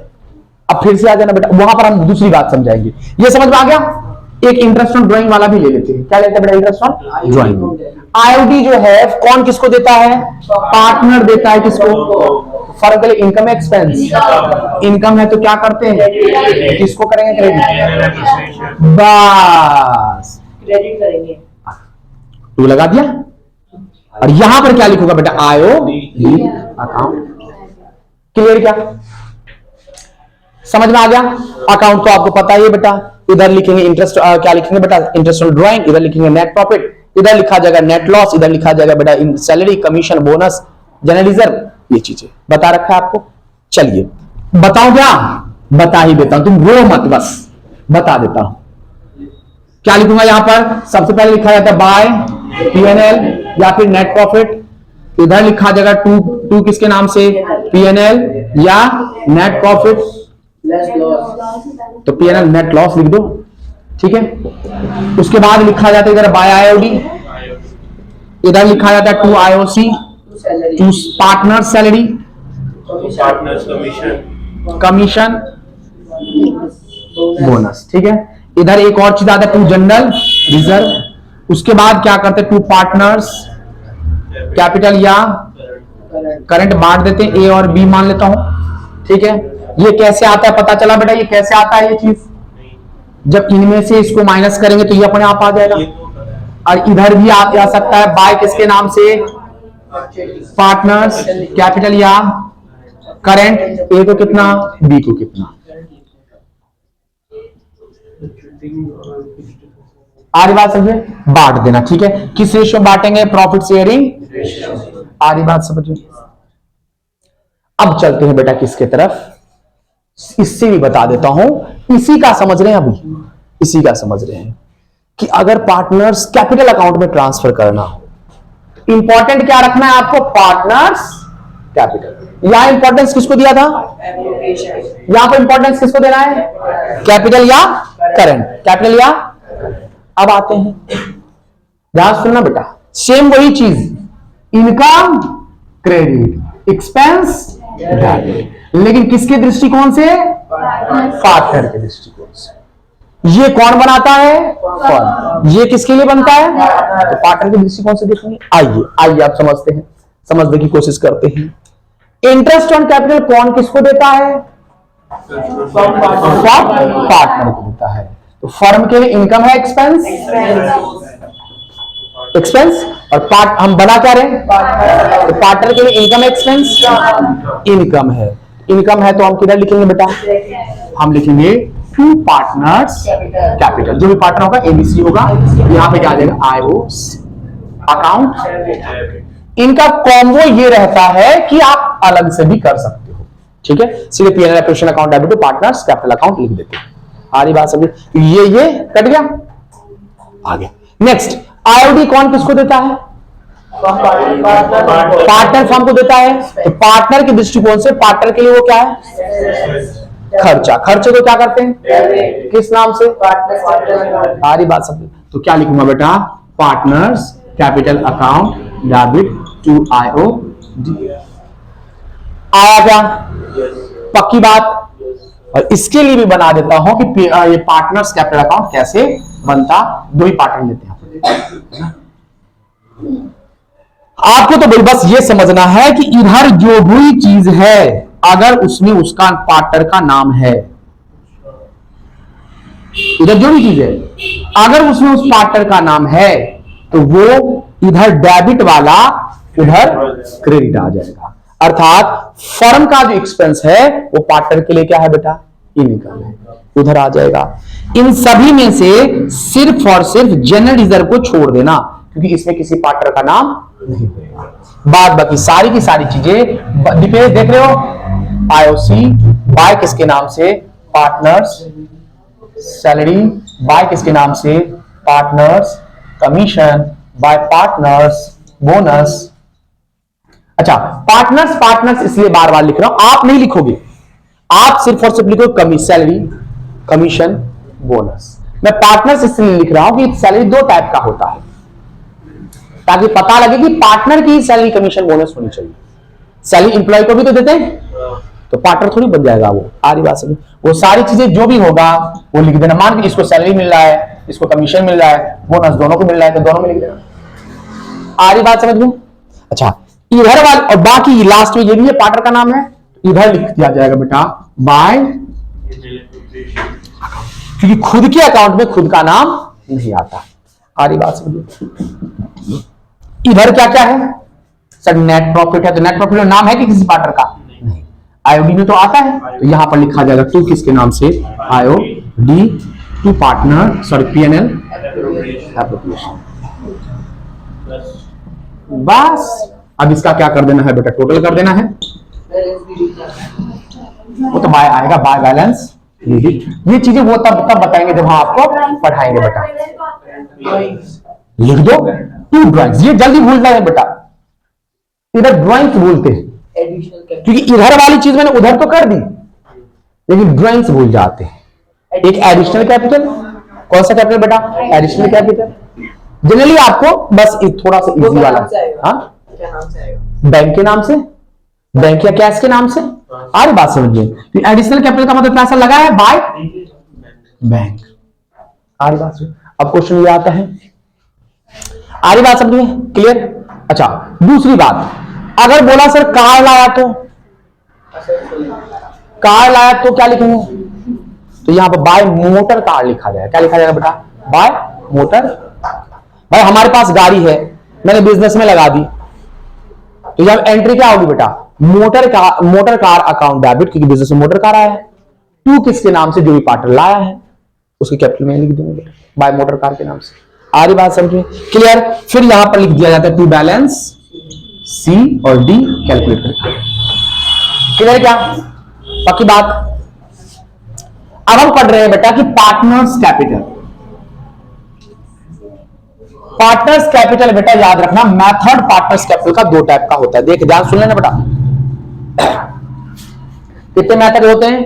अब फिर से आ जाना बेटा, वहां पर हम दूसरी बात समझाएंगे। ये समझ में आ गया। एक इंटरेस्ट ऑन ड्राइंग वाला भी ले लेते हैं, क्या लेते हैं बेटा, इंटरेस्ट ऑन ड्राइंग। आईओडी जो है कौन किसको देता है, पार्टनर देता है किसको, फर्म के लिए इनकम एक्सपेंस, इनकम है तो क्या करते हैं, किसको करेंगे, क्रेडिट, बस क्रेडिट करेंगे, टू लगा दिया। और यहां पर क्या लिखूंगा बेटा, आईओ अकाउंट, क्लियर क्या, समझ में आ गया। अकाउंट तो आपको पता ही है बेटा, इधर लिखेंगे इंटरेस्ट, क्या लिखेंगे बेटा, इंटरेस्ट ऑन ड्राइंग, इधर लिखेंगे नेट प्रॉफिट, इधर लिखा जाएगा नेट लॉस, इधर लिखा जाएगा बेटा salary, commission, bonus, general reserve, ये चीजें बता रखा है आपको। चलिए बताओ, क्या बता ही देता हूं, तुम रो मत, बस बता देता हूं। क्या लिखूंगा यहां पर, सबसे पहले लिखा जाता है बाय पीएनएल या फिर नेट प्रॉफिट, इधर लिखा जाएगा टू किसके नाम से, पीएनएल या नेट प्रॉफिट, तो पीएनएल नेट लॉस लिख दो, ठीक है। उसके बाद लिखा जाता है इधर बाय आईओडी, इधर लिखा जाता है to IOC, to partner salary, commission, bonus, ठीक है। इधर एक और चीज आता है टू जनरल रिजर्व। उसके बाद क्या करते हैं, टू पार्टनर्स कैपिटल या करंट बांट देते हैं, ए और बी मान लेता हूं, ठीक है। ये कैसे आता है पता चला बेटा, ये कैसे आता है ये चीज, जब इनमें से इसको माइनस करेंगे तो ये अपने आप आ जाएगा। और इधर भी आ सकता है बाय किसके नाम से, पार्टनर्स कैपिटल या करंट, ए को कितना बी को कितना, आ रही बात समझे, बांट देना, ठीक है। किस रेशियो में बांटेंगे, प्रॉफिट शेयरिंग, आ रही बात समझे। अब चलते हैं बेटा किसके तरफ, इससे भी बता देता हूं, इसी का समझ रहे हैं अभी, इसी का समझ रहे हैं कि अगर पार्टनर्स कैपिटल अकाउंट में ट्रांसफर करना हो, इंपॉर्टेंट क्या रखना है आपको, पार्टनर्स कैपिटल। यहां इंपॉर्टेंस किसको दिया था, यहां पर इंपॉर्टेंस किसको देना है, कैपिटल या करंट, कैपिटल या। अब आते हैं, ध्यान सुनना बेटा, सेम वही चीज, इनकम क्रेडिट, एक्सपेंस डेबिट, लेकिन किसके दृष्टिकोण से, पार्टनर के दृष्टिकोण से। ये कौन बनाता है, फर्म, ये किसके लिए बनता है, तो पार्टनर के दृष्टिकोण से देखेंगे। आइए आप समझते हैं, समझने की कोशिश करते हैं। इंटरेस्ट ऑन कैपिटल कौन किसको देता है, पार्टनर को देता है। तो फर्म के लिए इनकम है एक्सपेंस, एक्सपेंस, और पार्ट हम बना क्या रहे, तो पार्टनर के लिए इनकम एक्सपेंस, इनकम है, इनकम है तो हम किधर लिखेंगे बेटा, हम लिखेंगे टू पार्टनर्स कैपिटल, जो भी पार्टनर होगा एबीसी होगा, यहां पे क्या आ जाएगा, आईओ अकाउंट। इनका कॉम्बो ये रहता है कि आप अलग से भी कर सकते हो, ठीक है। सीधे PNL operation account debit to partners capital account लिख देते हैं, आ रही बात समझे। ये कट गया, आगे नेक्स्ट, आईओडी कौन किसको देता है, पार्टनर फर्म को देता है। तो पार्टनर के दृष्टिकोण से पार्टनर के लिए वो क्या है, खर्चा, खर्चे को क्या करते हैं, किस नाम से, आ रही बात समझे। तो क्या लिखूंगा बेटा, partners capital account debit to IO D. आया क्या, पक्की बात। और इसके लिए भी बना देता हूं कि ये पार्टनर्स कैपिटल अकाउंट कैसे बनता, दो ही पार्टनर लेते हैं। आपको तो बस ये समझना है कि इधर जो भी चीज है अगर उसमें उसका पार्टनर का नाम है, इधर जो भी चीज है अगर उसमें उस पार्टनर का नाम है तो वो इधर डेबिट वाला उधर क्रेडिट आ जाएगा। अर्थात फर्म का जो एक्सपेंस है वो पार्टनर के लिए क्या है बेटा, इनकम है, उधर आ जाएगा। इन सभी में से सिर्फ और सिर्फ जनरल रिजर्व को छोड़ देना, क्योंकि इसमें किसी पार्टनर का नाम नहीं होगा। बाद बाकी सारी की सारी चीजें डिपेंड देख रहे हो, आईओसी बाय किसके नाम से, पार्टनर्स, सैलरी बाय किसके नाम से, partners, commission by partners, bonus. अच्छा, पार्टनर्स पार्टनर्स इसलिए बार बार लिख रहा हूं, आप नहीं लिखोगे, आप सिर्फ और सिर्फ लिखो सैलरी, कमीशन, बोनस। मैं पार्टनर्स इसलिए लिख रहा हूं कि सैलरी दो टाइप का होता है, ताकि पता लगे कि पार्टनर की सैलरी कमीशन बोनस होनी चाहिए। सैलरी इंप्लॉय को भी तो देते हैं, तो पार्टनर थोड़ी बन जाएगा वो, आ रही बात समझ। वो सारी चीजें जो भी होगा वो लिख देना। मान के इसको सैलरी मिल रहा है, इसको कमीशन मिल रहा है, बोनस दोनों को मिल रहा है, तो दोनों में लिख देना, आ रही बात समझ में। अच्छा, इधर वाले और बाकी लास्ट में ये भी है पार्टनर का नाम है, इधर लिख दिया जाएगा बेटा बाय, क्योंकि खुद के अकाउंट में खुद का नाम नहीं आता, आ रही बात समझ। इधर क्या क्या है सर, नेट प्रॉफिट है, तो नेट प्रॉफिट नाम है कि किसी पार्टनर का नहीं, आईओडी में तो आता है, तो यहां पर लिखा जाएगा टू किसके नाम से, IOD to partner, sorry PNL appropriation. बस अब इसका क्या कर देना है बेटा, टोटल कर देना है, वो तो बाय आएगा, बाय बैलेंस। ये चीजें वो तब बताएंगे जब हम आपको पढ़ाएंगे बेटा। लिख दो टू ड्राइंग्स, ये जल्दी भूलना है बेटा, इधर ड्राइंग्स बोलते हैं, क्योंकि इधर वाली चीज मैंने उधर तो कर दी, लेकिन ड्राइंग्स भूल जाते हैं। एक एडिशनल कैपिटल, कौन सा कैपिटल बेटा? Additional capital. जनरली आपको बस थोड़ा सा इजी वाला, हाँ, बैंक के नाम से, बैंक या कैश के नाम से। आ रही बात समझिए। एडिशनल कैपिटल का मतलब पैसा लगा है बाय बैंक। आ रही बात। अब क्वेश्चन ये आता है, आ रही बात समझिए, क्लियर? अच्छा, दूसरी बात, अगर बोला सर कार लाया तो, कार लाया तो क्या लिखेंगे? तो यहां पर बाय मोटर कार लिखा जाएगा। क्या लिखा जाएगा बेटा? By motor. भाई हमारे पास गाड़ी है, मैंने बिजनेस में लगा दी, तो यहां एंट्री क्या होगी बेटा? मोटर कार अकाउंट डेबिट, क्योंकि बिजनेस में मोटर कार आया है। टू किसके नाम से? जो भी पार्टनर लाया है उसके कैपिटल में लिख देंगे बेटा, बाय मोटर कार के नाम से। आ रही बात समझिए, क्लियर? फिर यहां पर लिख दिया जाता है टू बैलेंस सी और डी कैलकुलेट करके। क्लियर? क्या पक्की बात? अब हम पढ़ रहे हैं बेटा कि पार्टनर्स कैपिटल। पार्टनर्स कैपिटल बेटा याद रखना, मेथड पार्टनर्स कैपिटल का दो टाइप का होता है। देख ध्यान सुन लेना बेटा, कितने मेथड होते हैं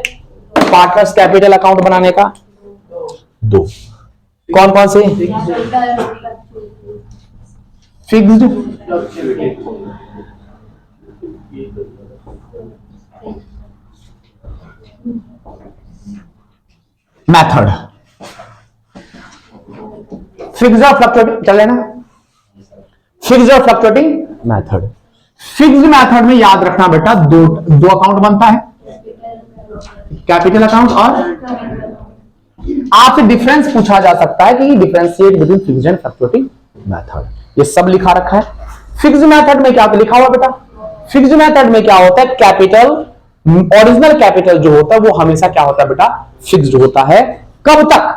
पार्टनर्स कैपिटल अकाउंट बनाने का? दो। कौन कौन से? Fixed, method. फिक्स्ड और फ्लक्चुएटिंग चल लेना, फिक्स्ड और फ्लक्चुएटिंग मेथड। फिक्स्ड मेथड में याद रखना बेटा दो अकाउंट बनता है, कैपिटल अकाउंट और, आपसे डिफरेंस पूछा जा सकता है कि differentiate between fixed and fluctuating method. ये सब लिखा रखा है। फिक्स्ड मेथड में क्या लिखा हुआ बेटा? फिक्स्ड मेथड में क्या होता है? कैपिटल, ओरिजिनल कैपिटल जो होता है वो हमेशा क्या होता है बेटा? फिक्स्ड होता है। कब तक?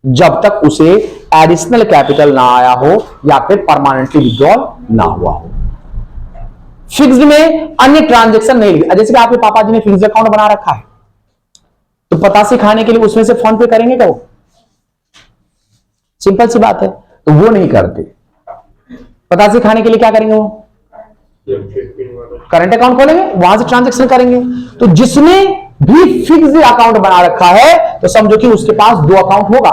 जब तक उसे एडिशनल कैपिटल ना आया हो या फिर परमानेंटली विड्रॉल ना हुआ हो। फिक्स्ड में अन्य ट्रांजैक्शन नहीं लिखा, जैसे कि आपके पापा जी ने फिक्स्ड अकाउंट बना रखा है, तो पतासे खाने के लिए उसमें से फोन पे करेंगे क्या? वो सिंपल सी बात है, तो वो नहीं करते। पतासे खाने के लिए क्या करेंगे? वो करंट अकाउंट खोलेंगे, वहां से ट्रांजैक्शन करेंगे। तो जिसने भी फिक्स्ड अकाउंट बना रखा है तो समझो कि उसके पास दो अकाउंट होगा,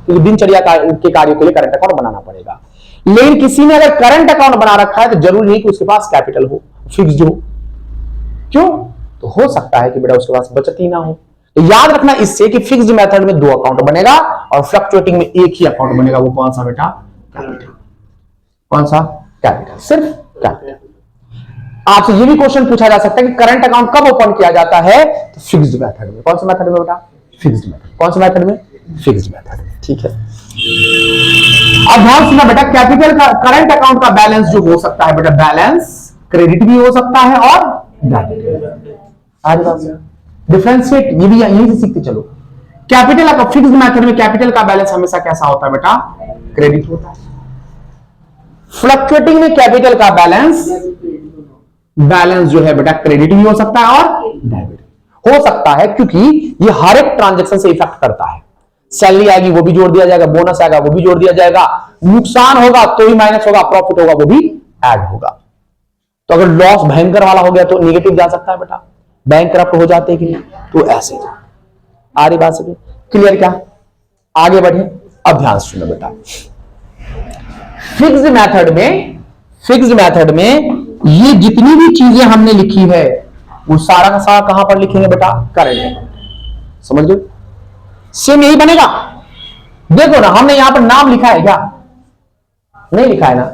क्योंकि दिनचर्या के कार्यों के लिए करंट अकाउंट बनाना पड़ेगा। लेकिन किसी ने अगर करंट अकाउंट बना रखा है तो जरूरी नहीं कि उसके पास कैपिटल हो, फिक्स्ड हो। क्यों? तो हो सकता है कि बेटा उसके पास बचत ही ना हो। तो याद रखना इससे कि फिक्स्ड मेथड में दो अकाउंट बनेगा और फ्लक्चुएटिंग में एक ही अकाउंट बनेगा। वो कौन सा बेटा? कैपिटल। कौन सा? कैपिटल, सिर्फ कैपिटल। आपसे ये भी क्वेश्चन पूछा जा सकता है कि करंट अकाउंट कब ओपन किया जाता है? तो फिक्स्ड मेथड में। कौन सा मेथड में बेटा? Fixed method. कौन सा मेथड में? फिक्स्ड मेथड में। ठीक है, अब ध्यान सुनना बेटा, कैपिटल का करंट अकाउंट का बैलेंस जो हो सकता है बेटा, बैलेंस क्रेडिट भी हो सकता है और डेबिट। आज डिफरेंशिएट ये भी यहीं से सीखते चलो। कैपिटल का फिक्स्ड मेथड में कैपिटल का बैलेंस हमेशा कैसा होता है बेटा? क्रेडिट होता है। फ्लक्चुएटिंग में कैपिटल का बैलेंस जो है बेटा क्रेडिट भी हो सकता है और डेबिट हो सकता है, क्योंकि ये हर एक ट्रांजैक्शन से इफेक्ट करता है। सैलरी आएगी वो भी जोड़ दिया जाएगा, बोनस आएगा वो भी जोड़ दिया जाएगा, नुकसान होगा तो ही माइनस होगा, प्रॉफिट होगा वो भी ऐड होगा। तो अगर लॉस भयंकर वाला हो गया तो नेगेटिव जा सकता है बेटा, बैंक करप्ट हो जाते हैं कि नहीं, तो ऐसे। आ रही बात समझ? क्लियर? क्या आगे बढ़े? अब ध्यान सुनो बेटा, फिक्स्ड मेथड में ये जितनी भी चीजें हमने लिखी है वो सारा का सारा कहां पर लिखेंगे बेटा? करंट। समझ गए? सेम यही बनेगा। देखो ना, हमने यहां पर नाम लिखा है क्या? नहीं लिखा है ना?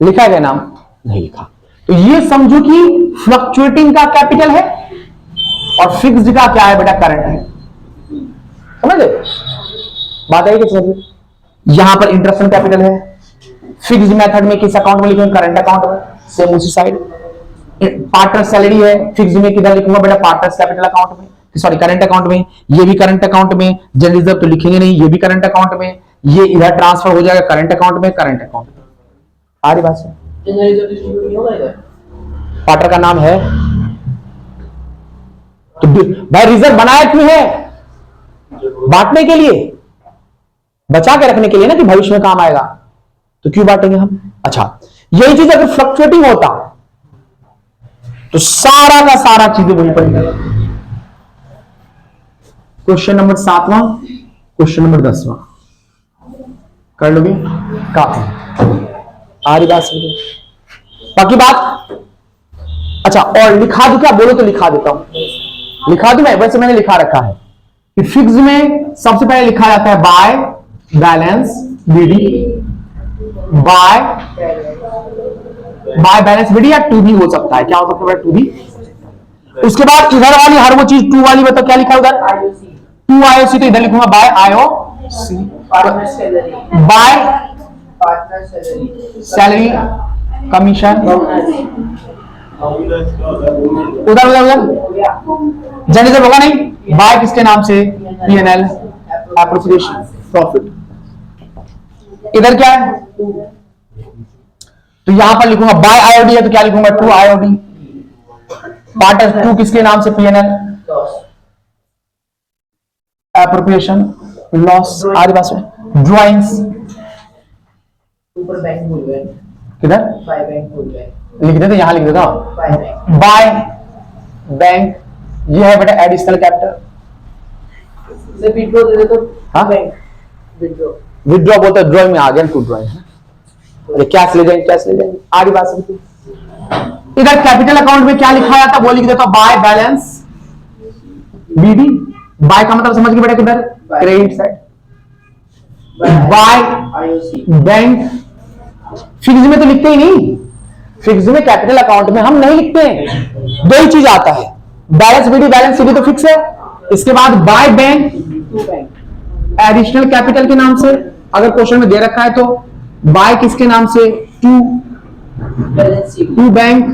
लिखा है क्या नाम? नहीं लिखा। तो ये समझो कि फ्लक्चुएटिंग का कैपिटल है और फिक्स्ड का क्या है बेटा? करंट है। समझ गए बात? है कि समझ? यहां पर इंटरेस्ट कैपिटल है, फिक्स्ड मेथड में किस अकाउंट में लिखेंगे? करंट अकाउंट में। सेम उसी साइड पार्टनर सैलरी है, फिक्स्ड में किधर लिखूंगा बेटा? पार्टनर्स कैपिटल अकाउंट में, सॉरी करंट अकाउंट में। ये भी करंट अकाउंट में। जनरल रिजर्व तो लिखेंगे नहीं, ये भी करंट अकाउंट में। ये इधर ट्रांसफर हो जाएगा करंट अकाउंट में, करंट अकाउंट में। आ रही बात से? पार्टनर का नाम है तो भाई रिजर्व बनाया क्यों है? बांटने के लिए, बचा के रखने के लिए ना, कि भविष्य में काम आएगा। तो क्यों बांटेंगे हम? अच्छा, यही चीज अगर फ्लक्चुएटिंग होता तो सारा का सारा चीजें वहीं पर निकल। क्वेश्चन नंबर 7वां, क्वेश्चन नंबर 10वां कर लोगे? काफी आ रही बात समझो? बाकी बात अच्छा, और लिखा दूं क्या? बोलो तो लिखा देता हूं। लिखा दूं मैं? वैसे मैंने लिखा रखा है कि फिक्स में सबसे पहले लिखा जाता है by balance BD, by balance BD, या टू बी हो सकता है। क्या हो सकता है? To B. उसके बाद इधर वाली हर वो चीज टू वाली बताओ क्या लिखा है उधर? टू आईओसी, तो इधर लिखूंगा by IO C, by salary commission, उधर उधर उधर जनरल होगा नहीं, बाय किसके नाम से? PNL appropriation profit. इधर क्या है? तो यहां पर लिखूंगा बाय आईओडी है तो क्या लिखूंगा? To IOD. पार्ट टू किसके नाम से? PNL appropriation loss. आगे पास में ड्राइंग्स, ऊपर बैंक भूल गए, किधर बाय बैंक भूल गए, लिख देते, यहां लिख देता बाय बैंक। ये है बेटा एडिशनल कैपिटल। से विड्रॉ दे दे तो हाँ? बैंक विड्रॉ, विड्रॉ बोलते हैं, ड्राइंग में आ गया, टू ड्राइंग है। अरे कैश ले जाएंगे, कैश ले जाएंगे। आगे बात समझो। इधर कैपिटल अकाउंट में क्या लिखा जाता है वो लिख देता हूं, बाय बैलेंस बीडी। बाय का मतलब समझ गए बेटा? किधर? Credit side. By IOC bank. Fix में तो लिखते ही नहीं, फिक्स में कैपिटल अकाउंट में हम नहीं लिखते हैं। दो ही चीज आता है, बैलेंस बीडी, बैलेंस सीडी तो फिक्स है। इसके बाद by bank to bank, additional capital के नाम से, अगर क्वेश्चन में दे रखा है तो बाय किसके नाम से? To balance sheet, to bank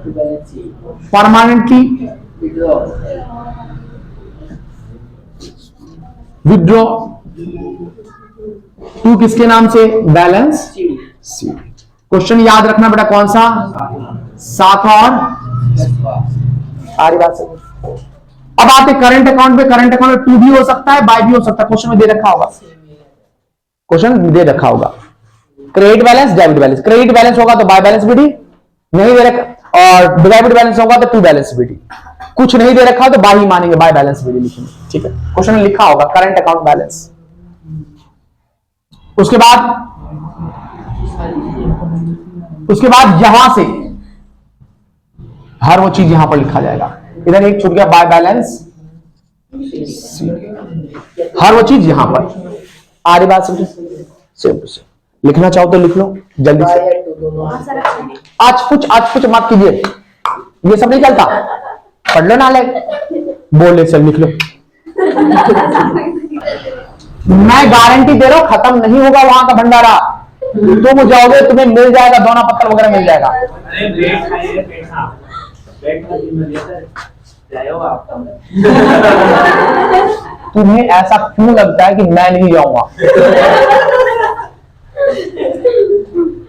balance sheet, permanently withdraw, withdraw to किसके नाम से? Balance sheet, sheet. क्वेश्चन याद रखना बेटा कौन सा? 7 और आरी बात समझ। अब आते करंट अकाउंट पे। करंट अकाउंट में टू भी हो सकता है, बाय भी हो सकता है। क्वेश्चन में दे रखा होगा, क्वेश्चन दे रखा होगा credit balance debit balance. Credit balance होगा तो बाय बैलेंस बीडी, नहीं दे रखा, और डेबिट बैलेंस होगा तो टू बैलेंस बीडी। कुछ नहीं दे रखा तो बाय ही मानेंगे, बाय बैलेंस बीडी लिखेंगे। ठीक है, क्वेश्चन में लिखा होगा करंट अकाउंट बैलेंस। उसके बाद यहां से हर वो चीज यहां पर लिखा जाएगा। इधर एक छूट गया, बाय बैलेंस, हर वो चीज यहां पर। आगे बात समझो, सेम टू सेम। लिखना चाहो तो लिख लो जल्दी से। आज कुछ मत कीजिए, ये सब नहीं चलता। पढ़ लो नाले, बोल ले, चल लिख लो। मैं गारंटी दे रहा हूं खत्म नहीं होगा वहां का भंडारा। तुम जाओगे तुम्हें मिल जाएगा, दोना पत्थर वगैरह मिल जाएगा। तुम्हें ऐसा क्यों लगता है कि मैं नहीं जाऊंगा?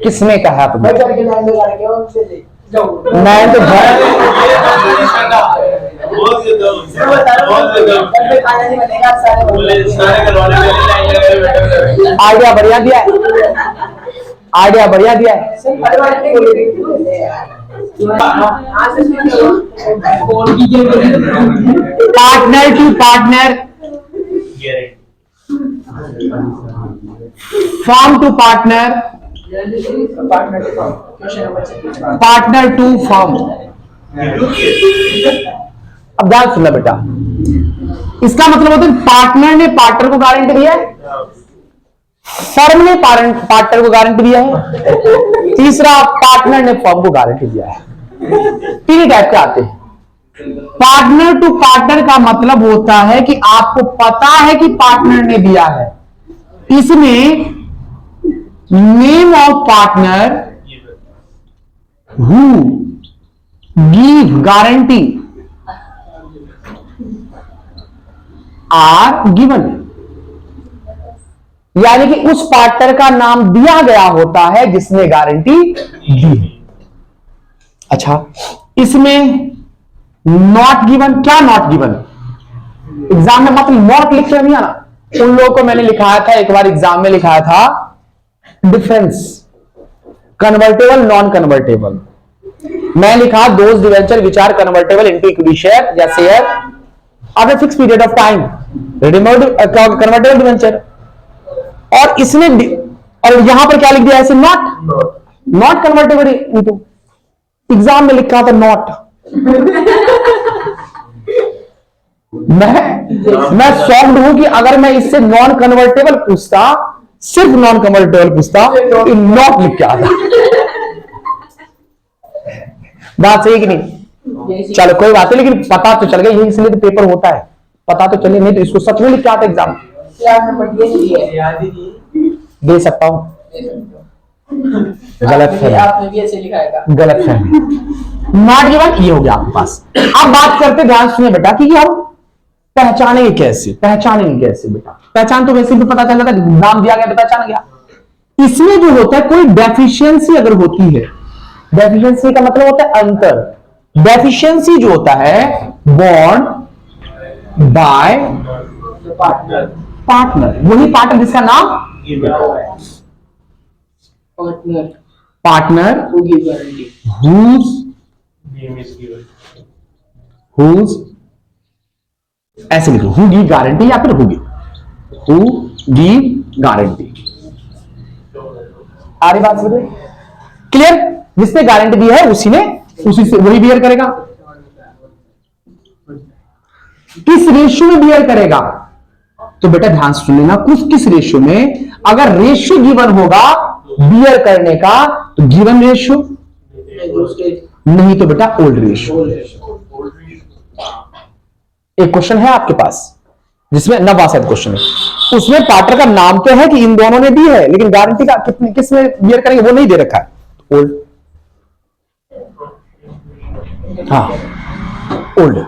किसने कहा तुम्हें? मैं तो आइडिया बढ़िया दिया है, आइडिया बढ़िया दिया है। Partner to partner, firm to partner, partner to firm. अब ध्यान सुनना बेटा, इसका मतलब होता है पार्टनर ने पार्टनर को गारंटी दिया है, फर्म ने पार्टनर को गारंटी दिया है, तीसरा पार्टनर ने फर्म को गारंटी दिया है। तीन ही टाइप के आते हैं। पार्टनर टू पार्टनर का मतलब होता है कि आपको पता है कि पार्टनर ने दिया है, इसमें name of partner who give guarantee are given, यानी कि उस पार्टनर का नाम दिया गया होता है जिसने गारंटी दी है। अच्छा, इसमें नॉट गिवन, क्या नॉट गिवन? एग्जाम में मतलब नॉट लिखते नहीं आना। उन लोगों को मैंने लिखाया था एक बार एग्जाम में, लिखाया था डिफरेंस, कन्वर्टेबल नॉन कन्वर्टेबल। मैं लिखा those debenture which are convertible into equity share या share after fix period of time, convertible debenture. और इसने और यहां पर क्या लिख दिया ऐसे, नॉट कन्वर्टेबल इनटू, एग्जाम में लिखा था नॉट। मैं शॉक्ड हूं कि अगर मैं इससे नॉन कन्वर्टेबल पूछता, सिर्फ नॉन कन्वर्टेबल पूछता तो नॉट लिख के आता। बात सही कि नहीं? चलो कोई बात नहीं, लेकिन पता तो चल गया, यही इसलिए तो पेपर होता है, पता तो चले, नहीं तो इसको सच में लिख के आता एग्जाम। दे सकता हूं, गलत है, आपने भी ऐसे लिखा है, गलत है, नॉट गिवन ये हो गया आपके पास। अब बात करते, ध्यान सुनिए बेटा कि हम पहचानेंगे कैसे बेटा। पहचान तो वैसे भी पता चल जाता है, नाम दिया गया तो पहचान गया। इसमें जो होता है कोई डेफिशिएंसी अगर होती है, डेफिशिएंसी का मतलब होता है अंतर। डेफिशिएंसी जो होता है बॉन्ड बाय पार्टनर, वही पार्टनर जिसका नाम पार्टनर whose ऐसे लिखो, हु गिव गारंटी या फिर हु गिव गारंटी। आ रही बात समझे? क्लियर? जिसने गारंटी दी है उसी से वही बियर करेगा। किस रेशियो में बियर करेगा? तो बेटा ध्यान से सुन लेना, किस रेशियो में, अगर रेशियो गिवन होगा बियर करने का तो गिवन रेशियो, नहीं तो बेटा ओल्ड रेशियो। एक क्वेश्चन है आपके पास जिसमें नवासद क्वेश्चन है, उसमें पार्टनर का नाम तो है कि इन दोनों ने दी है, लेकिन गारंटी का किस में बियर करेंगे वो नहीं दे रखा है, ओल्ड। हाँ ओल्ड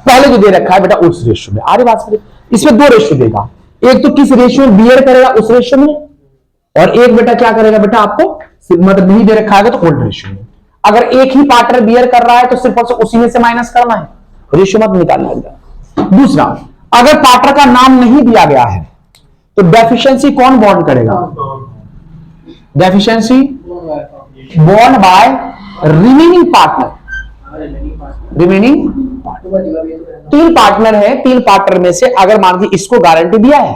पहले जो दे रखा है बेटा उस रेशियो में। आगे बात करें, इसमें दो रेशियो देगा, एक तो किस रेशियो में बियर करेगा उस रेशियो में, और एक बेटा क्या करेगा बेटा आपको मतलब नहीं दे रखा है तो ओल्ड रेशियो में। अगर एक ही पार्टनर बियर कर रहा है तो सिर्फ और उसी में से माइनस करना है, रेशियो मत निकालना है। दूसरा, अगर पार्टनर का नाम नहीं दिया गया है तो डेफिशिएंसी कौन बॉन्ड करेगा? Deficiency bond by remaining partner. Remaining तीन पार्टनर है, तीन पार्टनर में से अगर मान लीजिए इसको गारंटी दिया है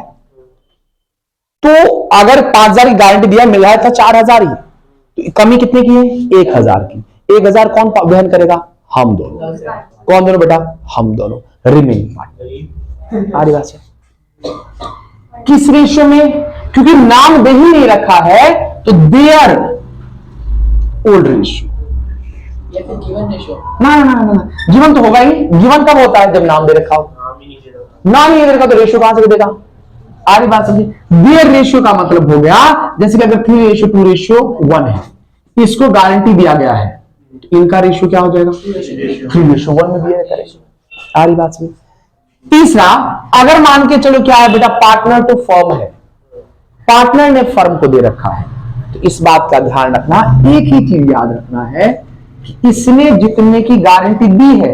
तो अगर 5,000 की गारंटी दिया मिल रहा है था 4,000 ही, तो कमी कितने की है? 1,000 की। 1,000 कौन वहन करेगा? हम दोनों। कौन दोनों बेटा? हम दोनों, रिमेनिंग पार्टनर। आ रही बात है? किस रेशियो में? क्योंकि नाम दे ही नहीं रखा है तो देयर ओल्ड रेशियो। ना गिवन तो होगा ही। गिवन कब होता है? जब नाम दे रखा हो। नाम ही नहीं दे रखा तो रेशियो कहां से देगा? आ रही बात समझिए? देयर रेशियो का मतलब हो गया जैसे कि अगर 3:2:1 है, इसको गारंटी दिया गया है तो इनका रेशियो क्या हो जाएगा? 3:1 में बियर करेगा। आ रही बात समझ? तीसरा, अगर मान के चलो क्या है बेटा, पार्टनर टू फर्म है, पार्टनर ने फर्म को दे रखा है, तो इस बात का ध्यान रखना, एक ही चीज याद रखना है कि इसने जितने की गारंटी दी है,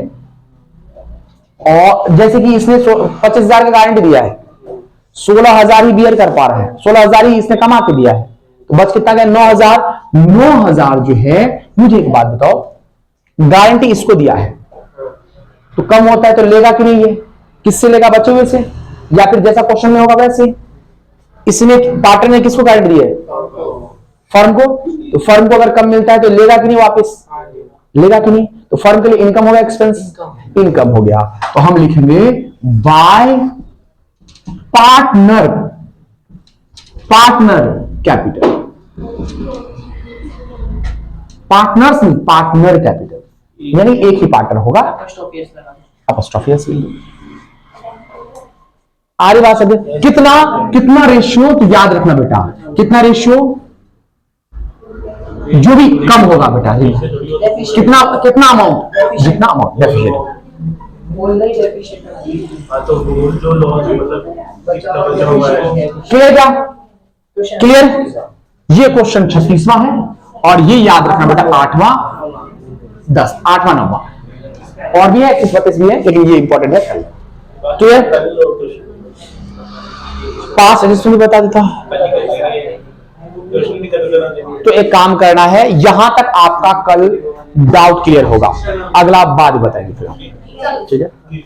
और जैसे कि इसने 25,000 का गारंटी दिया है, 16,000 ही बियर कर पा रहा है, 16,000 ही इसने कमा के दिया है, तो बच कितना गया? 9,000। 9,000 जो है, मुझे एक बात बताओ, गारंटी इसको दिया है तो कम होता है तो लेगा कि नहीं? ये किससे लेगा? बचे हुए से, या फिर जैसा क्वेश्चन में होगा वैसे? इसने पार्टनर ने किसको गारंटी दी है? फर्म को। तो फर्म को अगर कम मिलता है तो लेगा कि नहीं? वापस लेगा कि नहीं? तो फर्म के लिए इनकम हो गया, एक्सपेंस इनकम हो गया, तो हम लिखेंगे बाय पार्टनर कैपिटल। पार्टनर्स नहीं, पार्टनर कैपिटल, यानी एक ही पार्टनर होगा। अपॉस्ट्रोफी एस भी आ रही बात समझे? कितना रेशियो? तो याद रखना बेटा, कितना रेशियो? जो भी कम होगा बेटा, कितना अमाउंट? जितना अमाउंट डेफिशिएंट। क्लियर क्या? क्लियर? ये क्वेश्चन 36वां है, और ये याद रखना बेटा 8वां 8वां 9वां, और भी है, 31 भी है, लेकिन ये इंपॉर्टेंट है। क्लियर? पास रजिस्टर भी बता देता। तो एक काम करना है, यहां तक आपका कल डाउट क्लियर होगा। अगला बाद बताएंगे फिर हम, ठीक है।